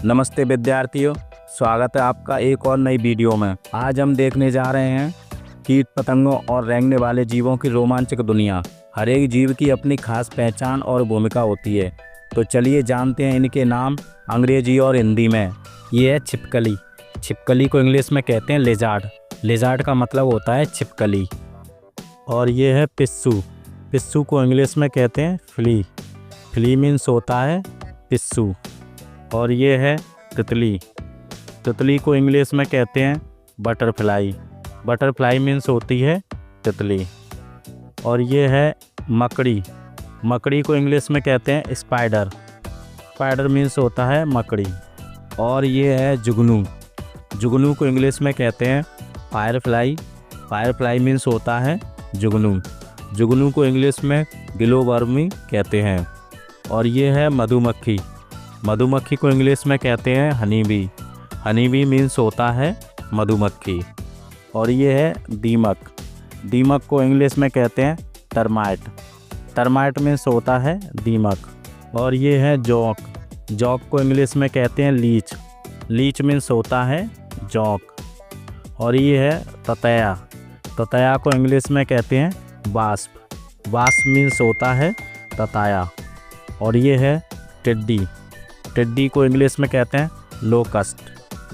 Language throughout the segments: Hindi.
नमस्ते विद्यार्थियों, स्वागत है आपका एक और नई वीडियो में। आज हम देखने जा रहे हैं कीट पतंगों और रेंगने वाले जीवों की रोमांचक दुनिया। हर एक जीव की अपनी खास पहचान और भूमिका होती है, तो चलिए जानते हैं इनके नाम अंग्रेजी और हिंदी में। ये है छिपकली। छिपकली को इंग्लिश में कहते हैं लिजार्ड। लिजार्ड का मतलब होता है छिपकली। और ये है पिस्सू। पिस्सू को इंग्लिश में कहते हैं फ्ली। फ्ली मीन्स होता है पिस्सू। और ये है तितली। तितली को इंग्लिश में कहते हैं बटरफ्लाई। बटरफ्लाई मीन्स होती है तितली। और ये है मकड़ी। मकड़ी को इंग्लिश में कहते हैं स्पाइडर। स्पाइडर मीन्स होता है मकड़ी। और ये है जुगनू। जुगनू को इंग्लिश में कहते हैं फायरफ्लाई। फायरफ्लाई मीन्स होता है जुगनू। जुगनू को इंग्लिश में ग्लोवर्मी कहते हैं। और ये है मधुमक्खी। मधुमक्खी को इंग्लिश में कहते हैं honey bee. Honey bee means होता है मधुमक्खी। और ये है दीमक। दीमक को इंग्लिश में कहते हैं टर्माइट। टर्माइट मीन्स होता है दीमक। और ये है जौक। जौक को इंग्लिश में कहते हैं लीच। लीच मीन्स होता है जौक। और ये है ततैया। ततैया को इंग्लिश में कहते हैं वास्प। वास्प मीन्स होता है ततैया। और ये है टिड्डी। टिड्डी को इंग्लिश में कहते हैं लोकस्ट।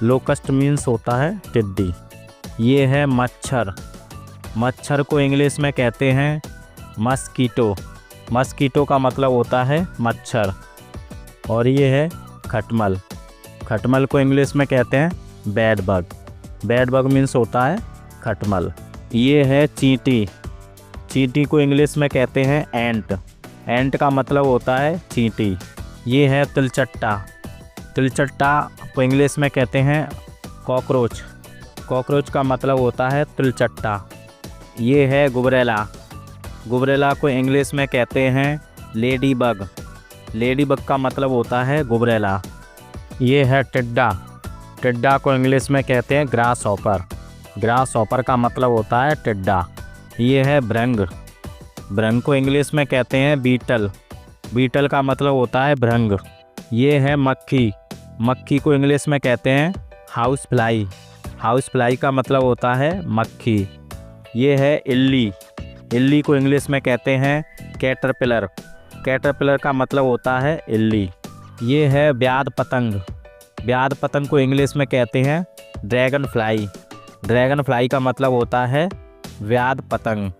लोकस्ट मीन्स होता है टिड्डी। ये है मच्छर। मच्छर को इंग्लिश में कहते हैं मस्कीटो। मस्कीटो का मतलब होता है मच्छर। और ये है खटमल। खटमल को इंग्लिश में कहते हैं bed bug. Bed bug means होता है खटमल। ये है चींटी। चींटी को इंग्लिश में कहते हैं एंट। एंट का मतलब होता है चींटी। ये है तिलचट्टा। तिलचट्टा को इंग्लिश में कहते हैं कॉकरोच। कॉकरोच का मतलब होता है तिलचट्टा। ये है गुबरेला। गुबरेला को इंग्लिश में कहते हैं लेडी बग। लेडी बग का मतलब होता है गुबरेला। ये है टिड्डा। टिड्डा को इंग्लिश में कहते हैं ग्रास हॉपर। ग्रास हॉपर का मतलब होता है टिड्डा। ये है भृंग। भृंग को इंग्लिश में कहते हैं बीटल। बीटल का मतलब होता है भृंग। ये है मक्खी। मक्खी को इंग्लिश में कहते हैं हाउस फ्लाई। हाउस फ्लाई का मतलब होता है मक्खी। ये है इल्ली। इल्ली को इंग्लिश में कहते हैं कैटरपिलर। कैटरपिलर का मतलब होता है इल्ली। ये है व्याध पतंग। व्याध पतंग को इंग्लिश में कहते हैं ड्रैगन फ्लाई। ड्रैगन फ्लाई का मतलब होता है व्याध पतंग।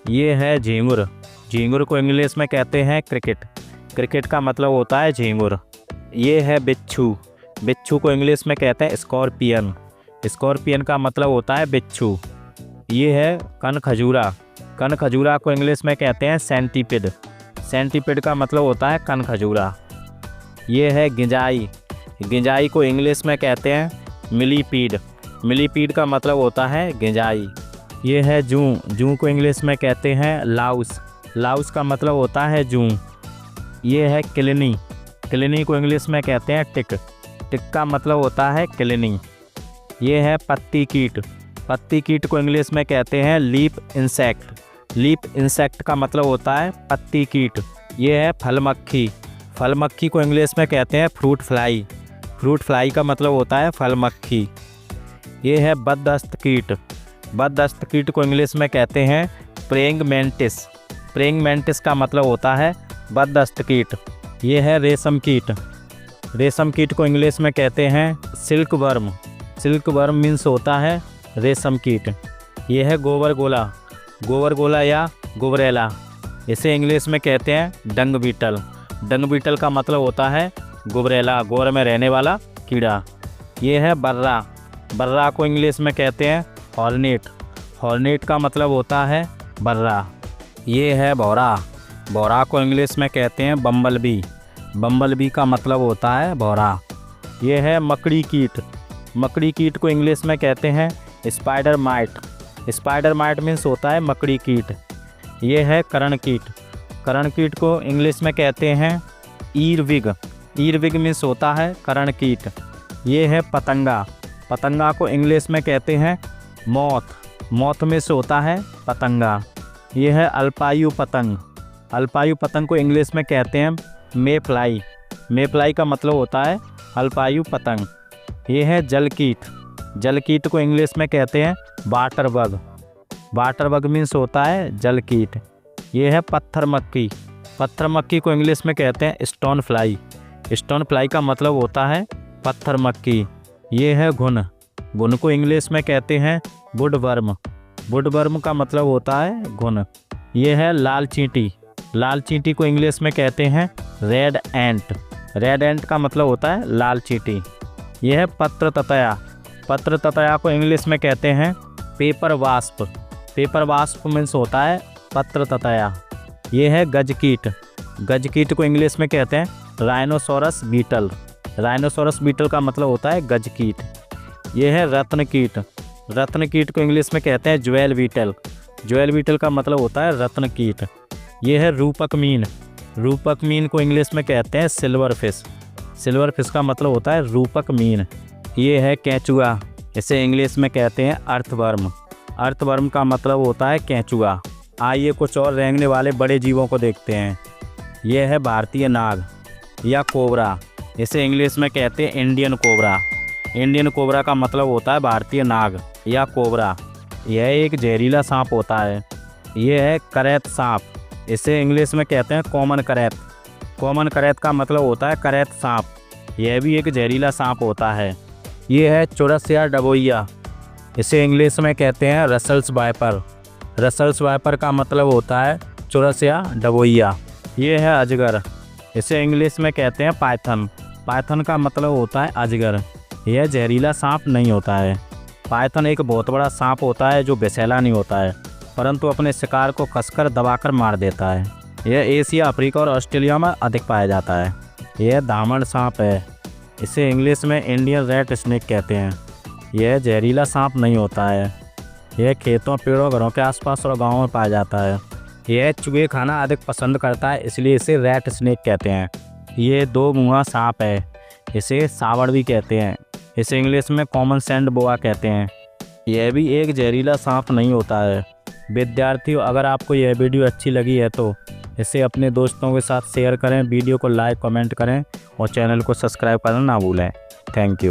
ये है झींगुर। झींगुर को इंग्लिश में कहते हैं क्रिकेट। क्रिकेट का मतलब होता है झींगुर। ये है बिच्छू। बिच्छू को इंग्लिश में कहते हैं स्कॉर्पियन। स्कॉर्पियन का मतलब होता है बिच्छू। ये है कनखजूरा। कनखजूरा को इंग्लिश में कहते हैं सेंटीपिड। सेंटीपिड का मतलब होता है कनखजूरा। ये है गिंजाई। गिंजाई को इंग्लिश में कहते हैं मिलीपीड। मिलीपीड का मतलब होता है गिंजाई। ये है जूं। जूं को इंग्लिश में कहते हैं लाउस। लाउस का मतलब होता है जूं। ये है किलनी। किलनी को इंग्लिश में कहते हैं टिक। टिक का मतलब होता है किलनी। ये है पत्ती कीट। पत्ती कीट को इंग्लिश में कहते हैं लीप इंसेक्ट। लीप इंसेक्ट का मतलब होता है पत्ती कीट। ये है फल मक्खी। फल मक्खी को इंग्लिश में कहते हैं फ्रूट फ्लाई। फ्रूट फ्लाई का मतलब होता है फल मक्खी। ये है बददस्त कीट। बददस्त कीट को इंग्लिश में कहते हैं प्रेइंग मैंटिस। प्रेइंग मैंटिस का मतलब होता है बददस्त कीट। ये है रेशम कीट। रेशम कीट को इंग्लिश में कहते हैं silk worm. Silk worm means होता है रेशम कीट। ये है गोबर गोला। गोबर गोला या गुबरेला, इसे इंग्लिश में कहते हैं डंग बीटल। डंग बीटल का मतलब होता है गुबरेला, गोबर में रहने वाला कीड़ा। ये है बर्रा। बर्रा को इंग्लिश में कहते हैं हॉर्नेट। हॉर्नेट का मतलब होता है बर्रा। ये है भौरा। भौरा को इंग्लिश में कहते हैं बम्बल बी। बम्बल बी का मतलब होता है भौरा। ये है मकड़ी कीट। मकड़ी कीट को इंग्लिश में कहते हैं spider mite. Spider mite means होता है मकड़ी कीट। ये है करण कीट। करण कीट को इंग्लिश में कहते हैं ईरविग। ईरविग मीन्स होता है करण कीट। ये है पतंगा। पतंगा को इंग्लिश में कहते हैं मॉथ। मॉथ मीन्स होता है पतंगा। ये है अल्पायु पतंग। अल्पायु पतंग को इंग्लिश में कहते हैं मे फ्लाई। मे फ्लाई का मतलब होता है अल्पायु पतंग। ये है जल कीट। जल कीट को इंग्लिश में कहते हैं water bug. Water bug means होता है जल कीट। ये है पत्थर मक्खी। पत्थर मक्खी को इंग्लिश में कहते हैं स्टोन फ्लाई। स्टोन फ्लाई का मतलब होता है पत्थर मक्खी। ये है घुन। घुन को इंग्लिश में कहते हैं वुडवर्म। वुडवर्म का मतलब होता है घुन। ये है लाल चींटी। लाल चींटी को इंग्लिश में कहते हैं रेड एंट। रेड एंट का मतलब होता है लाल चींटी। यह है पत्र ततया। पत्र ततया को इंग्लिश में कहते हैं paper wasp. Paper wasp means होता है पत्र ततया। ये है गजकीट। गजकीट को इंग्लिश में कहते हैं राइनोसोरस बीटल। राइनोसोरस बीटल का मतलब होता है गजकीट। ये है रत्नकीट। रत्नकीट को इंग्लिश में कहते हैं ज्वेल बीटल। ज्वेल बीटल का मतलब होता है रत्नकीट। ये है रूपक मीन। रूपक मीन को इंग्लिश में कहते हैं सिल्वर फिश। सिल्वर फिश का मतलब होता है रूपक मीन। ये है केंचुआ। इसे इंग्लिश में कहते हैं अर्थवर्म। अर्थवर्म का मतलब होता है केंचुआ। आइए कुछ और रेंगने वाले बड़े जीवों को देखते हैं। यह है भारतीय नाग या कोबरा। इसे इंग्लिश में कहते हैं इंडियन कोबरा। इंडियन कोबरा का मतलब होता है भारतीय नाग या कोबरा। यह एक जहरीला सांप होता है। यह है करैत सांप। इसे इंग्लिश में कहते हैं कॉमन करैत। कॉमन करैत का मतलब होता है करैत सांप। यह भी एक जहरीला सांप होता है। यह है चुरसिया डबोइया। इसे इंग्लिश में कहते हैं रसल्स वाइपर। रसल्स वाइपर का मतलब होता है चुरसिया डबोइया। ये है अजगर। इसे इंग्लिश में कहते हैं पाइथन। पाइथन का मतलब होता है अजगर। यह जहरीला सांप नहीं होता है। पाइथन एक बहुत बड़ा सांप होता है जो विषैला नहीं होता है, परंतु अपने शिकार को कसकर दबाकर मार देता है। यह एशिया, अफ्रीका और ऑस्ट्रेलिया में अधिक पाया जाता है। यह दामन सांप है। इसे इंग्लिश में इंडियन रेड स्नेक कहते हैं। यह जहरीला सांप नहीं होता है। यह खेतों, पेड़ों, घरों के आसपास और गाँवों में पाया जाता है। यह चूहे खाना अधिक पसंद करता है, इसलिए इसे रैट स्नेक कहते हैं। ये दो मुँहा सांप है। इसे सावड़ भी कहते हैं। इसे इंग्लिश में कॉमन सैंड बोआ कहते हैं। यह भी एक जहरीला सांप नहीं होता है। विद्यार्थियों, अगर आपको यह वीडियो अच्छी लगी है तो इसे अपने दोस्तों के साथ शेयर करें, वीडियो को लाइक कमेंट करें और चैनल को सब्सक्राइब करना ना भूलें। Thank you.